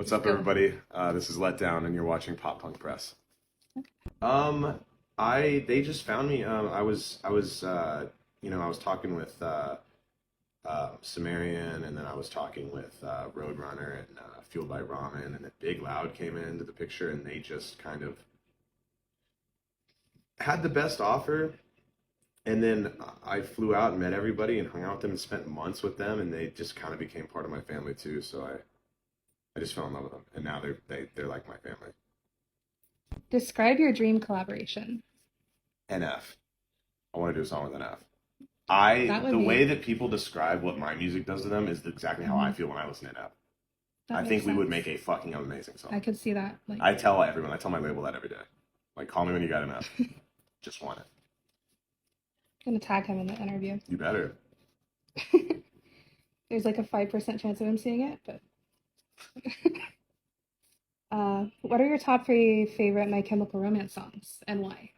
What's up, everybody? This is Letdown, and you're watching Pop Punk Press. Um, they just found me. I was talking with Sumerian, and then I was talking with Roadrunner and Fueled by Ramen, and then Big Loud came into the picture, and they just kind of had the best offer. And then I flew out and met everybody and hung out with them and spent months with them, and they just kind of became part of my family too. So I just fell in love with them, and now they're like my family. Describe your dream collaboration. NF. I want to do a song with NF. That would The be way that people describe what my music does to them is exactly how I mhm, feel when I listen to NF. that I makes think we would sense. make a fucking amazing song. I could see that. Like, I tell everyone, I tell my label that every day. Like, call me when you got enough. Just want it. gonna tag him in the interview. You better. There's like a 5% chance of him seeing it, but what are your top three favorite My Chemical Romance songs and why?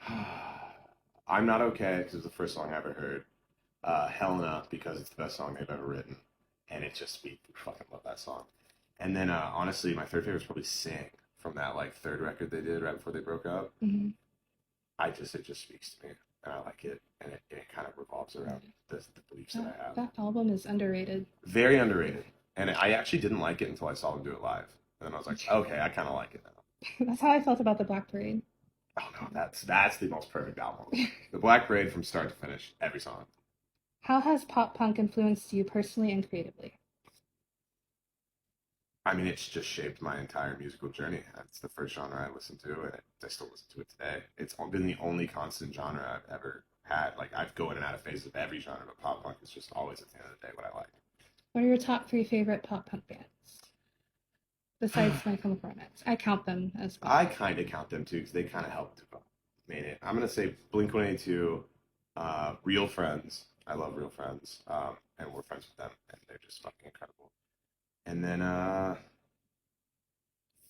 I'm Not Okay because it's the first song I ever heard. Helena because it's the best song they've ever written, and it just we fucking love that song. And then honestly, my third favorite is probably Sing from that like third record they did right before they broke up. Hmm. It just speaks to me, and I like it, and it kind of revolves around the beliefs that That, I have. that album is underrated. Very underrated, and I actually didn't like it until I saw them do it live, and then I was like, okay, I kind of like it now. That's how I felt about the Black Parade. Oh no, that's the most perfect album. The Black Parade from start to finish, every song. How has pop punk influenced you personally and creatively? I mean, it's just shaped my entire musical journey. It's the first genre I listened to, and I still listen to it today. It's been the only constant genre I've ever had. Like, I go in and out of phases of every genre, but pop punk is just always at the end of the day what I like. What are your top three favorite pop punk bands besides My Chemical Romance? I count them as well. I kind of count them too because they kind of helped to made it. I'm gonna say Blink 182, Real Friends. I love Real Friends, and we're friends with them, and they're just fucking incredible. And then,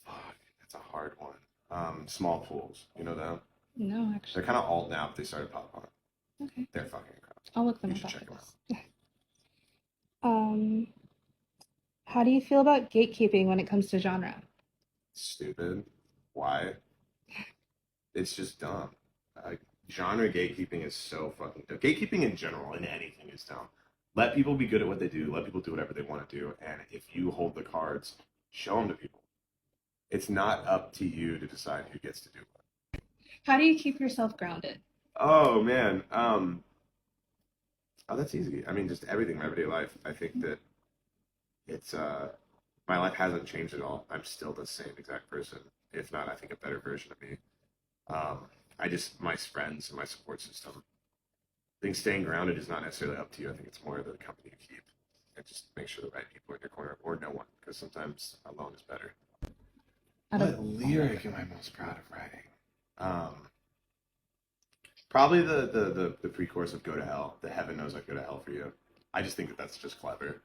fuck, that's a hard one. Small Pools, you know them? No, They're actually. kind of alt now, but they started pop punk. Okay. They're fucking incredible. I'll look them You up should after check them out. this. Um, how do you feel about gatekeeping when it comes to genre? Stupid. Why? It's just dumb. Like, genre gatekeeping is so fucking dumb. Gatekeeping in general, in anything, is dumb. Let people be good at what they do. Let people do whatever they want to do. And if you hold the cards, show them to people. It's not up to you to decide who gets to do what. How do you keep yourself grounded? Oh man. Oh, that's easy. I mean, just everything, my everyday life. I think that it's my life hasn't changed at all. I'm still the same exact person. If not, I think a better version of me. Um, I just my friends and my support system. I think staying grounded is not necessarily up to you. I think it's more of the company you keep, and just make sure the right people are in your corner, or no one, because sometimes alone is better. Out of What lyric am I most proud of writing? Um, Probably the pre-chorus of "Go to Hell." The Heaven knows I go to hell for you. I just think that that's just clever.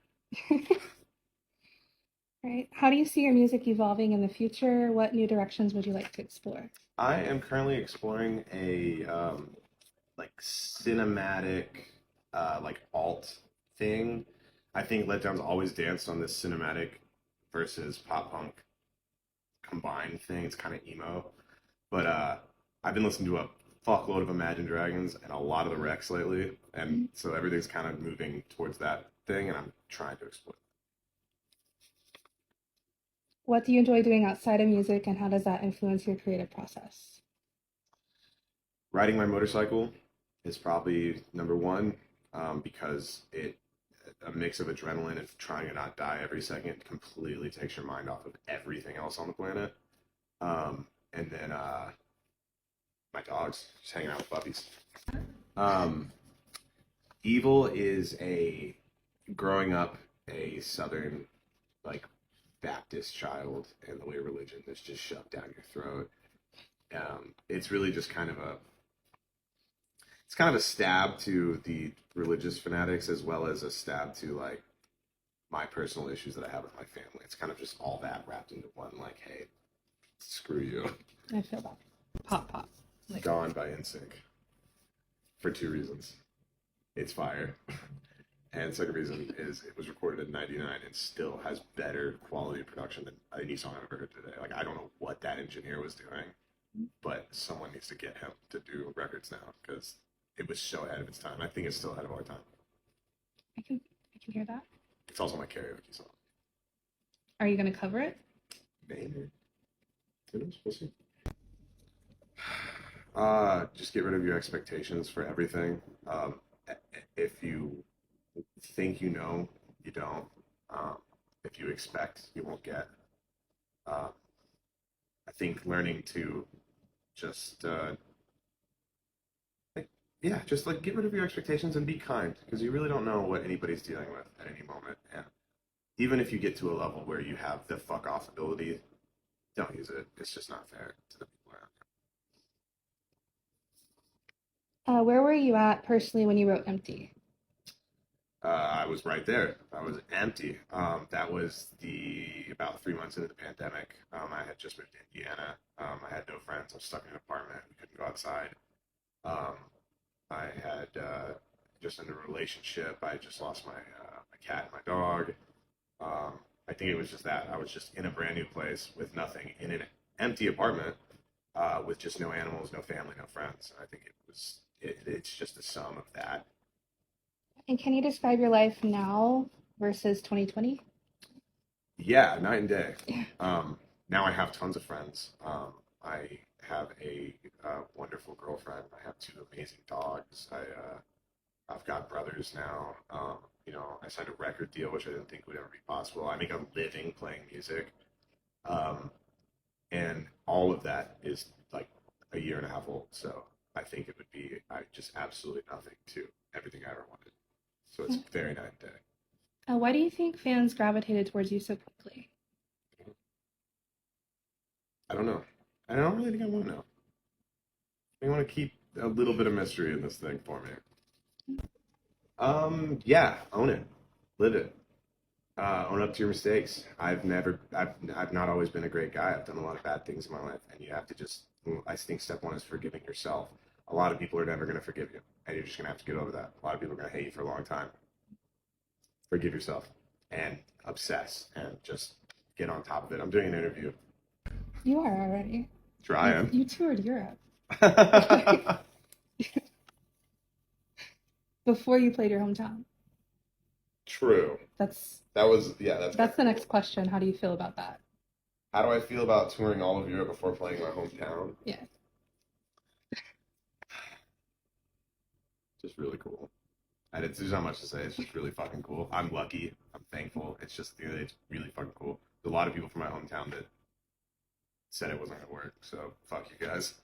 right? How do you see your music evolving in the future? What new directions would you like to explore? I am currently exploring a like cinematic like alt thing. I think Letdown's always danced on this cinematic versus pop punk combined thing. It's kind of emo, but I've been listening to a fuckload of Imagine Dragons and a lot of the Rex lately, and Mhm. so everything's kind of moving towards that thing, and I'm trying to explore. What do you enjoy doing outside of music, and how does that influence your creative process? Riding my motorcycle is probably number one because it a mix of adrenaline and trying to not die every second completely takes your mind off of everything else on the planet. And then my dogs just hanging out with puppies. Um, Evil is a growing up a Southern like Baptist child, and the way religion is just shoved down your throat. It's really just kind of a it's kind of a stab to the religious fanatics as well as a stab to like my personal issues that I have with my family. It's kind of just all that wrapped into one. Like, hey, screw you. I feel that. Pop, pop. Like, Gone by NSYNC for two reasons. It's fire, And second reason is it was recorded in '99 and still has better quality of production than any song I've ever heard today. Like I don't know what that engineer was doing, but someone needs to get him to do records now because it was so ahead of its time. I think it's still ahead of our time. I can I can hear that. It's also my karaoke song. Are you gonna cover it? Maybe. Who knows? We'll see. Just get rid of your expectations for everything. If you think you know, you don't. If you expect, you won't get. Uh, I think learning to just, yeah, just like get rid of your expectations and be kind because you really don't know what anybody's dealing with at any moment. And even if you get to a level where you have the fuck off ability, don't use it. It's just not fair to the people around Where were you at personally when you wrote Empty? I was right there. I was empty. That was the about 3 months into the pandemic. I had just moved to Indiana. I had no friends. I was stuck in an apartment. We couldn't go outside. Um, I had just in a relationship. I had just lost my cat and my dog. I think it was just that. I was just in a brand new place with nothing in an empty apartment with just no animals, no family, no friends. I think it's just a sum of that. And can you describe your life now versus 2020? Yeah, night and day. Yeah. Now I have tons of friends. I have a wonderful girlfriend. I have two amazing dogs. I've got brothers now. I signed a record deal, which I didn't think would ever be possible. I make a living playing music, um, and all of that is like a year and a half old. So I think it would be just absolutely nothing to everything I ever wanted. So it's very night and day. Why do you think fans gravitated towards you so quickly? I don't know. I don't really think I want to know. I want to keep a little bit of mystery in this thing for me. Yeah, own it, live it, own up to your mistakes. I've not always been a great guy. I've done a lot of bad things in my life, and you have to just. I think step one is forgiving yourself. A lot of people are never going to forgive you, and you're just going to have to get over that. A lot of people are going to hate you for a long time. Forgive yourself and obsess and just get on top of it. I'm doing an interview. You are already. Trying. You toured Europe before you played your hometown. True. That's That's the next question. How do you feel about that? How do I feel about touring all of Europe before playing my hometown? Yeah. Just really cool. There's not much to say. It's just really fucking cool. I'm lucky. I'm thankful. It's really fucking cool. There's a lot of people from my hometown that said it wasn't gonna work. So fuck you guys.